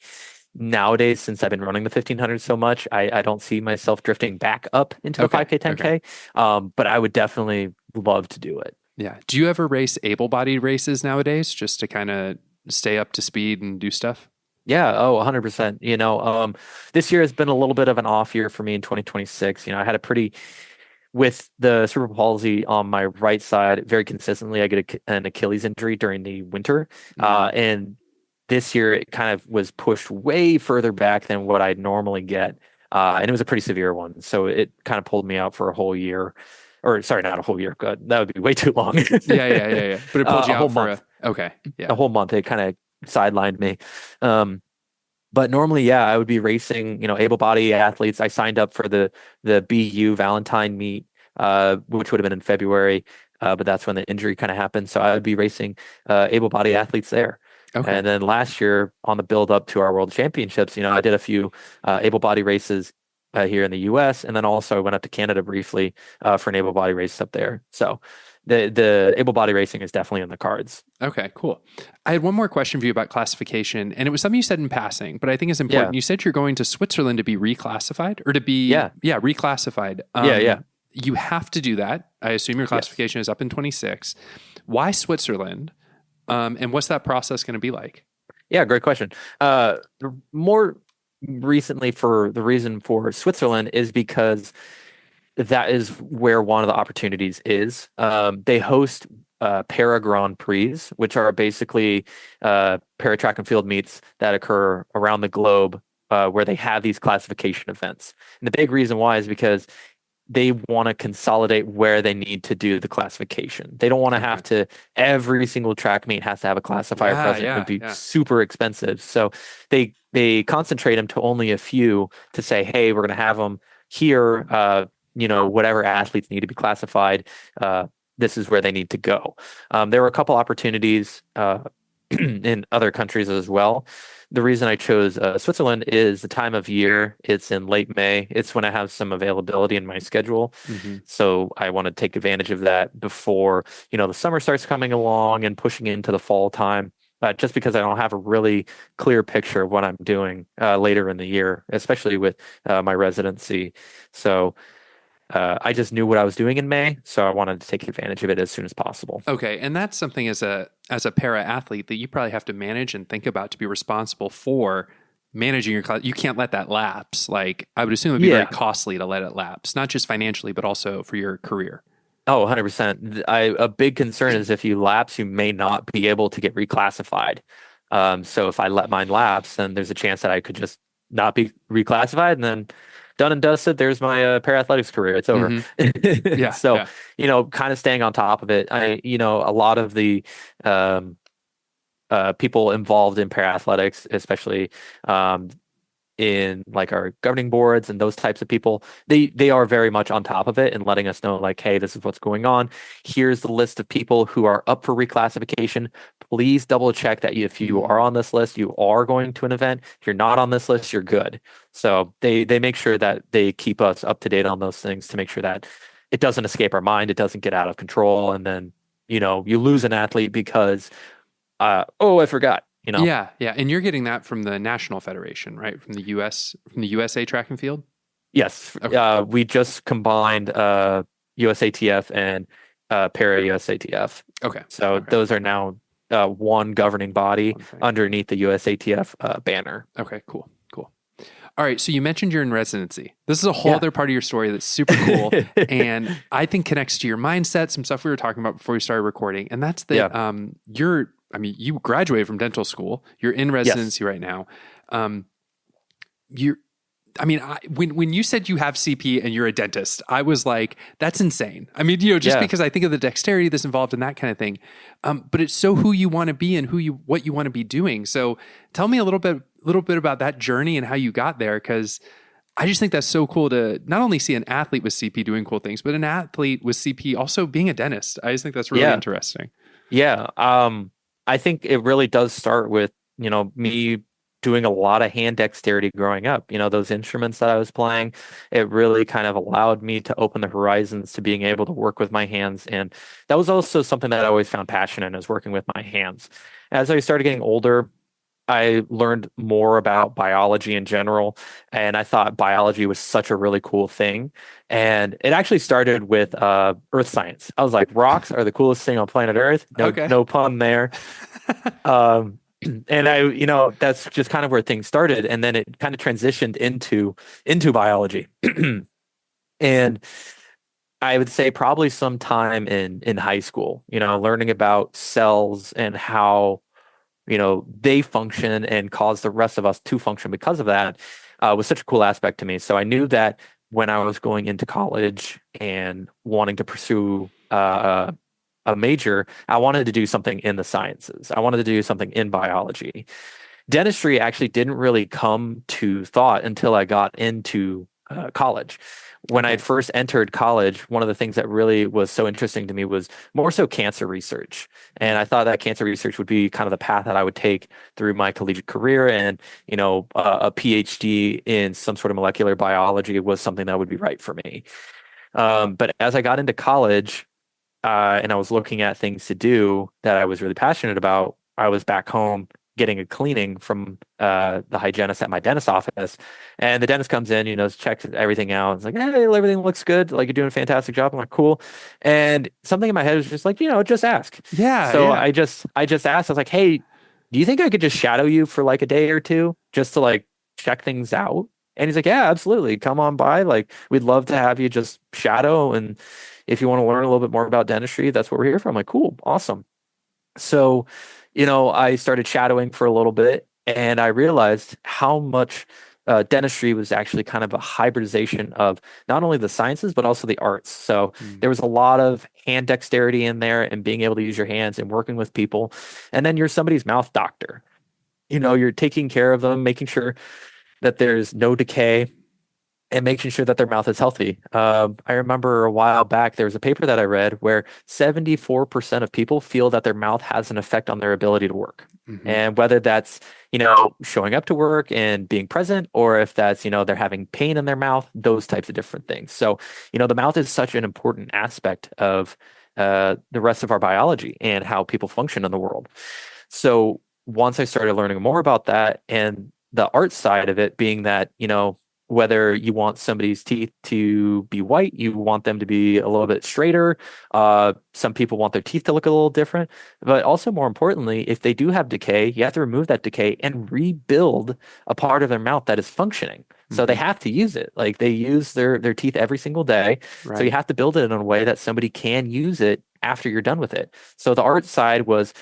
nowadays, since I've been running the 1500 so much, I don't see myself drifting back up into the Okay. 5K, Okay. 10K. But I would definitely love to do it. Yeah. Do you ever race able-bodied races nowadays just to kind of stay up to speed and do stuff? Yeah, oh, 100%. This year has been a little bit of an off year for me in 2026. I had a pretty, with the cerebral palsy on my right side, very consistently, I get an Achilles injury during the winter. Mm. And this year, it kind of was pushed way further back than what I'd normally get. And it was a pretty severe one. So it kind of pulled me out for a whole year. Or, sorry, not a whole year. God, that would be way too long. Yeah, yeah, yeah, yeah. But it pulled you A whole out for month. a, okay. A Yeah. whole month. It kind of sidelined me. Um, but normally, yeah, I would be racing, able-bodied athletes. I signed up for the BU Valentine meet, which would have been in February, but that's when the injury kind of happened. So I would be racing able-bodied athletes there. Okay. And then last year, on the build up to our World Championships, I did a few able-bodied races here in the U.S. And then also I went up to Canada briefly for an able-bodied race up there. So the able-bodied racing is definitely in the cards. Okay, cool. I had one more question for you about classification, and it was something you said in passing, but I think it's Yeah, important. You said you're going to Switzerland to be reclassified or to be, yeah, yeah, reclassified. yeah. You have to do that. I assume your Yes. classification is up in 26. Why Switzerland? And what's that process going to be like? Yeah, great question. More recently, for the reason for Switzerland is because that is where one of the opportunities is. They host para Grand Prix, which are basically para track and field meets that occur around the globe, where they have these classification events. And the big reason why is because they want to consolidate where they need to do the classification. They don't want to Okay. have to, every single track meet has to have a classifier Yeah, present. It would yeah, be yeah. super expensive. So they concentrate them to only a few to say, hey, we're going to have them here. Whatever athletes need to be classified, this is where they need to go. There were a couple opportunities in other countries as well. the reason I chose Switzerland is the time of year. It's in late May. It's when I have some availability in my schedule. Hmm. So I want to take advantage of that before, the summer starts coming along and pushing into the fall time. Just because I don't have a really clear picture of what I'm doing later in the year, especially with my residency. So I just knew what I was doing in May, so I wanted to take advantage of it as soon as possible. Okay, and that's something as a para athlete that you probably have to manage and think about to be responsible for managing your class. You can't let that lapse. Like I would assume it'd be very Yeah. costly to let it lapse, not just financially, but also for your career. Oh, 100%. A big concern is if you lapse, you may not be able to get reclassified. So if I let mine lapse, then there's a chance that I could just not be reclassified, and then done and dusted. There's my para athletics career. It's over. Hmm. Yeah, So, yeah. kind of staying on top of it. A lot of the um, people involved in para athletics, especially um, in like our governing boards and those types of people, they are very much on top of it and letting us know like, hey, this is what's going on. Here's the list of people who are up for reclassification. Please double check that if you are Mm. on this list, you are going to an event. If you're not on this list, you're good. So they make sure that they keep us up to date on those things to make sure that it doesn't escape our mind, it doesn't get out of control, and then you lose an athlete because oh, I forgot. Yeah, yeah. And you're getting that from the National Federation, right? From the US, from the USA track and field? Yes, Okay. we just combined USATF and para USATF. Okay. So Okay. those are now one governing body One thing. underneath the USATF banner. Okay, cool. Cool. All right. So you mentioned you're in residency. This is a whole Yeah. other part of your story that's super cool. And I think connects to your mindset, some stuff we were talking about before we started recording. And that's that Yeah. you graduated from dental school. You're in Yes. residency right now. Um, you're when you said you have CP and you're a dentist, I was like, that's insane. I mean, just Yeah. because I think of the dexterity that's involved in that kind of thing. But it's so who you want to be and what you want to be doing. So tell me a little bit about that journey and how you got there. Cause I just think that's so cool to not only see an athlete with CP doing cool things, but an athlete with CP also being a dentist. I just think that's really Yeah. interesting. Yeah. I think it really does start with, me doing a lot of hand dexterity growing up. Those instruments that I was playing, it really kind of allowed me to open the horizons to being able to work with my hands. And that was also something that I always found passion in, is working with my hands. As I started getting older, I learned more about biology in general, and I thought biology was such a really cool thing. And it actually started with earth science. I was like, rocks are the coolest thing on planet Earth. No, Okay. no pun there. Um, and that's just kind of where things started, and then it kind of transitioned into biology. And I would say probably sometime in high school, learning about cells and how they function and cause the rest of us to function because of that was such a cool aspect to me. So I knew that when I was going into college and wanting to pursue a major, I wanted to do something in the sciences. I wanted to do something in biology. Dentistry actually didn't really come to thought until I got into college. When I Okay. had first entered college, one of the things that really was so interesting to me was more so cancer research. And I thought that cancer research would be kind of the path that I would take through my collegiate career. And, a PhD in some sort of molecular biology was something that would be right for me. But as I got into college, and I was looking at things to do that I was really passionate about, I was back home getting a cleaning from the hygienist at my dentist office. And the dentist comes in, checks everything out. It's like, hey, everything looks good. Like, you're doing a fantastic job. I'm like, cool. And something in my head was just like, just ask. Yeah. So Yeah. I just asked, I was like, hey, do you think I could just shadow you for like a day or two just to like check things out? And he's like, yeah, absolutely. Come on by. Like, we'd love to have you just shadow. And if you want to learn a little bit more about dentistry, that's what we're here for. I'm like, cool, awesome. So, I started shadowing for a little bit, and I realized how much dentistry was actually kind of a hybridization of not only the sciences, but also the arts. So Mm. there was a lot of hand dexterity in there and being able to use your hands and working with people. And then you're somebody's mouth doctor. You're taking care of them, making sure that there's no decay, and making sure that their mouth is healthy. I remember a while back, there was a paper that I read where 74% of people feel that their mouth has an effect on their ability to work. Hmm. And whether that's, showing up to work and being present, or if that's, they're having pain in their mouth, those types of different things. So, the mouth is such an important aspect of the rest of our biology and how people function in the world. So once I started learning more about that and the art side of it being that, whether you want somebody's teeth to be white, you want them to be a little bit straighter. Some people want their teeth to look a little different. But also, more importantly, if they do have decay, you have to remove that decay and rebuild a part of their mouth that is functioning. So they Hmm. have to use it. Like they use their teeth every single day. So you Right. have to build it in a way that somebody can use it after you're done with it. So the art side was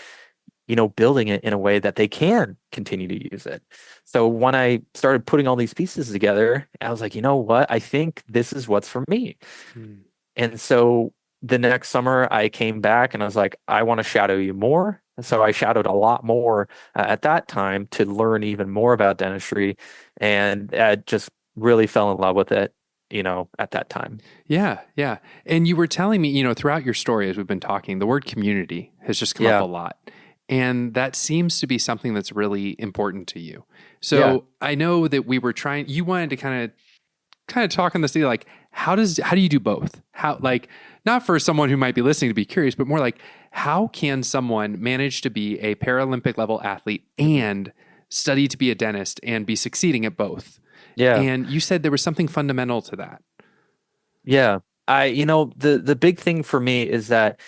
building it in a way that they can continue to use it. So when I started putting all these pieces together, I was like, you know what? I think this is what's for me. Mm. And so the next summer I came back and I was like, I want to shadow you more. And so I shadowed a lot more at that time to learn even more about dentistry and just really fell in love with it, at that time. Yeah, yeah. And you were telling me, throughout your story as we've been talking, the word community has just come up a Yeah. lot. And that seems to be something that's really important to you. Yeah. So I know that we were trying, you wanted to kind of talk on this thing, like, how do you do both? How, like, not for someone who might be listening to be curious, but more like, how can someone manage to be a Paralympic level athlete Mhm. and study to be a dentist and be succeeding at both? Yeah. And you said there was something fundamental to that. Yeah. The big thing for me is that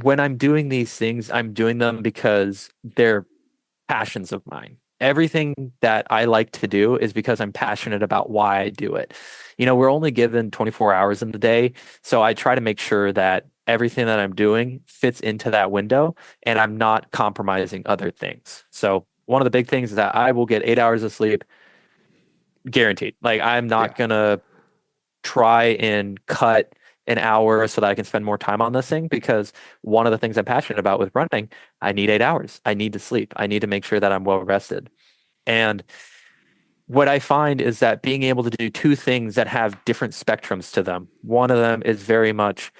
when I'm doing these things, I'm doing them because they're passions of mine. Everything that I like to do is because I'm passionate about why I do it. We're only given 24 hours in the day, so I try to make sure that everything that I'm doing fits into that window and I'm not compromising other things. So one of the big things is that I will get 8 hours of sleep guaranteed. Like I'm not Yeah. gonna try and cut an hour so that I can spend more time on this thing because one of the things I'm passionate about with running, I need 8 hours. I need to sleep. I need to make sure that I'm well rested. And what I find is that being able to do two things that have different spectrums to them. One of them is very much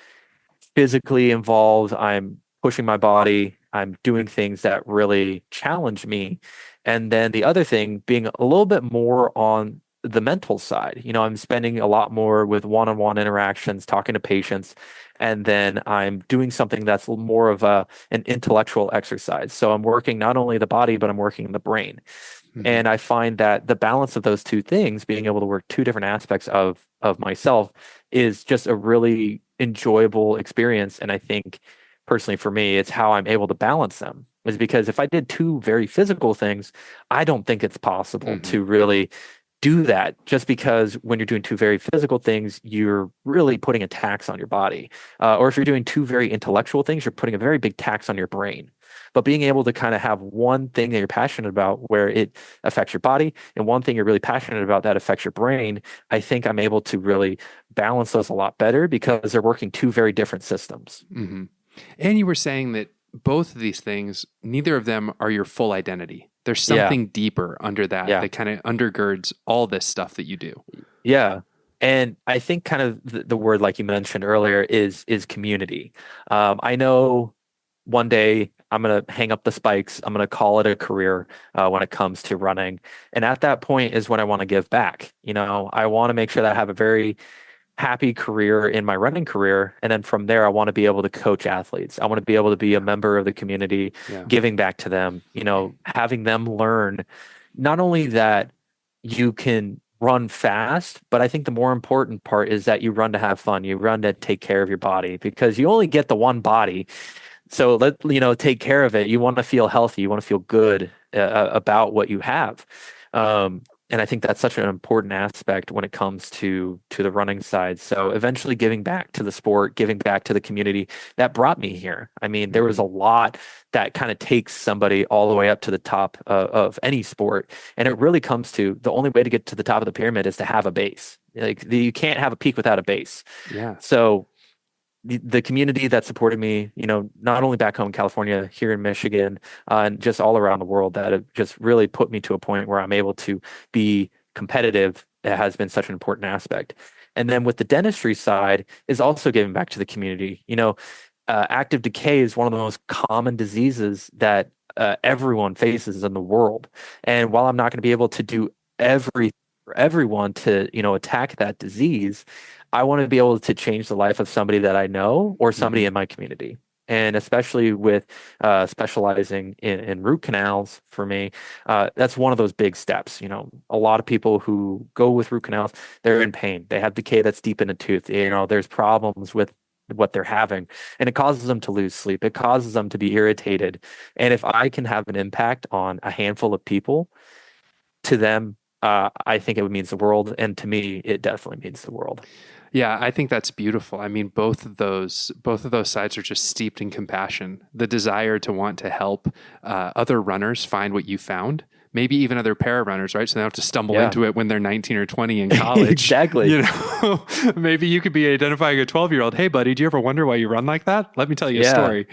physically involved. I'm pushing my body. I'm doing things that really challenge me. And then the other thing being a little bit more on the mental side. I'm spending a lot more with one-on-one interactions, talking to patients, and then I'm doing something that's more of an intellectual exercise. So I'm working not only the body, but I'm working the brain. Hmm. And I find that the balance of those two things, being able to work two different aspects of myself, is just a really enjoyable experience. And I think personally for me, it's how I'm able to balance them. Is because if I did two very physical things, I don't think it's possible Hmm. to really do that just because when you're doing two very physical things, you're really putting a tax on your body. Or if you're doing two very intellectual things, you're putting a very big tax on your brain. But being able to kind of have one thing that you're passionate about where it affects your body and one thing you're really passionate about that affects your brain, I think I'm able to really balance those a lot better because they're working two very different systems. Hmm. And you were saying that both of these things, neither of them are your full identity. There's Yeah. something deeper under that Yeah. that kind of undergirds all this stuff that you do. Yeah. And I think kind of the word like you mentioned earlier is community. I know one day I'm gonna hang up the spikes. I'm gonna call it a career when it comes to running, and at that point is when I want to give back. I want to make sure that I have a very happy career in my running career, and then from there I want to be able to coach athletes. I want to be able to be a Yeah. member of the community, Yeah. giving back to them. Having them learn not only that you can run fast, but I think the more important part is that you run to have fun. You run to take care of your body because you only get the one body. So take care of it. You want to feel healthy. You want to feel good about what you have. And I think that's such an important aspect when it comes to the running side. So eventually giving back to the sport, giving back to the community that brought me here. I mean, there was Hmm. a lot that kind of takes somebody all the way up to the top of any sport. And it really comes to the only way to get to the top of the pyramid is to have a base. Like you can't have a peak without a base. Yeah. So the community that supported me, not only back home in California, here in Michigan, and just all around the world that have just really put me to a point where I'm able to be competitive it has been such an important aspect. And then with the dentistry side is also giving back to the community. Active decay is one of the most common diseases that everyone faces in the world. And while I'm not going to be able to do everything for everyone to, attack that disease, I want to be able to change the life of somebody that I know or somebody in my community. And especially with specializing in root canals for me, that's one of those big steps. A lot of people who go with root canals, they're in pain. They have decay that's deep in the tooth. There's problems with what they're having, and it causes them to lose sleep. It causes them to be irritated. And if I can have an impact on a handful of people, to them, I think it means the world. And to me, it definitely means the world. Yeah, I think that's beautiful. I mean, both of those sides are just steeped in compassion. The desire to want to help other runners find what you found, maybe even other para runners, right? So they don't have to stumble into it when they're 19 or 20 in college. Exactly. Maybe you could be identifying a 12-year-old. Hey, buddy, do you ever wonder why you run like that? Let me tell you a story.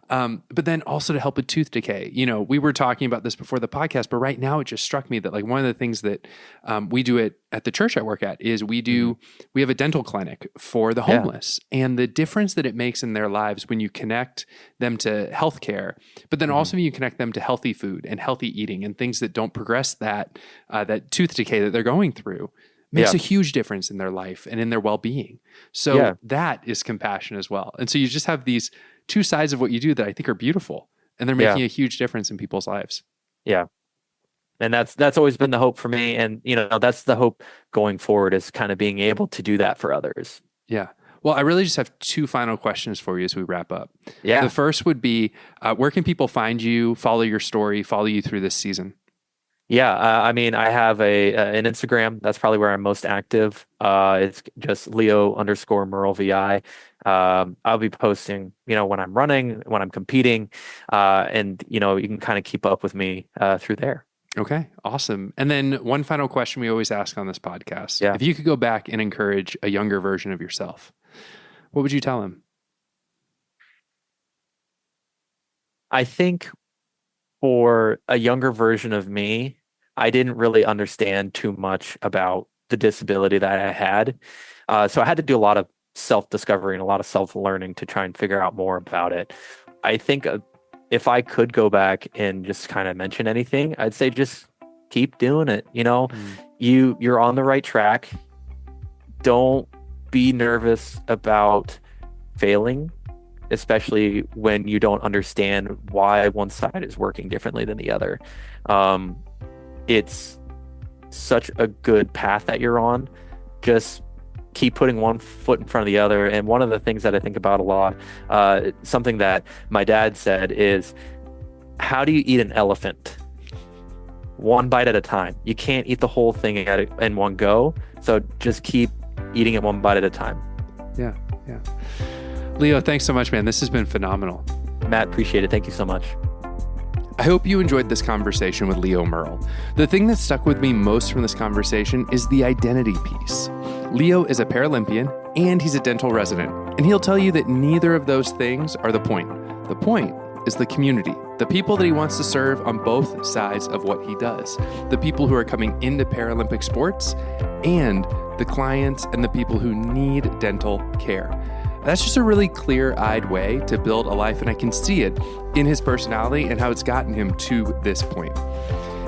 But then also to help with tooth decay. We were talking about this before the podcast, but right now it just struck me that like one of the things that we do at the church I work at is we have a dental clinic for the homeless, and the difference that it makes in their lives when you connect them to healthcare, but then also when you connect them to healthy food and healthy eating and things that don't progress that tooth decay that they're going through. Makes a huge difference in their life and in their well-being. So that is compassion as well. And so you just have these two sides of what you do that I think are beautiful, and they're making a huge difference in people's lives. Yeah. And that's always been the hope for me. And, that's the hope going forward, is kind of being able to do that for others. Yeah. Well, I really just have two final questions for you as we wrap up. Yeah. The first would be, where can people find you, follow your story, follow you through this season? Yeah, I have an Instagram. That's probably where I'm most active. It's just Leo_Merle VI. I'll be posting, when I'm running, when I'm competing, and you can kind of keep up with me through there. Okay, awesome. And then one final question we always ask on this podcast. Yeah. If you could go back and encourage a younger version of yourself, what would you tell him? I think for a younger version of me, I didn't really understand too much about the disability that I had. So I had to do a lot of self-discovery and a lot of self-learning to try and figure out more about it. I think if I could go back and just kind of mention anything, I'd say just keep doing it. You're on the right track. Don't be nervous about failing, especially when you don't understand why one side is working differently than the other. It's such a good path that you're on. Just keep putting one foot in front of the other. And one of the things that I think about a lot, something that my dad said is, how do you eat an elephant? One bite at a time. You can't eat the whole thing in one go. So just keep eating it one bite at a time. Yeah. Leo, thanks so much, man. This has been phenomenal. Matt, appreciate it. Thank you so much. I hope you enjoyed this conversation with Leo Merle. The thing that stuck with me most from this conversation is the identity piece. Leo is a Paralympian and he's a dental resident, and he'll tell you that neither of those things are the point. The point is the community, the people that he wants to serve on both sides of what he does, the people who are coming into Paralympic sports and the clients and the people who need dental care. That's just a really clear-eyed way to build a life, and I can see it in his personality and how it's gotten him to this point.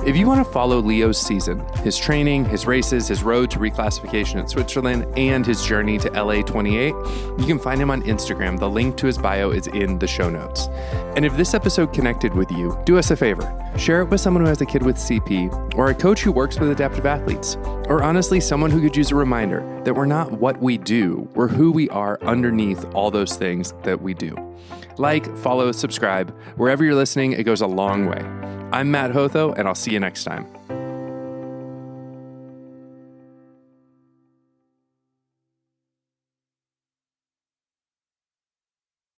If you want to follow Leo's season, his training, his races, his road to reclassification at Switzerland, and his journey to LA 28, you can find him on Instagram. The link to his bio is in the show notes. And if this episode connected with you, do us a favor. Share it with someone who has a kid with CP, or a coach who works with adaptive athletes, or honestly, someone who could use a reminder that we're not what we do, we're who we are underneath all those things that we do. Like, follow, subscribe. Wherever you're listening, it goes a long way. I'm Matt Hotho, and I'll see you next time.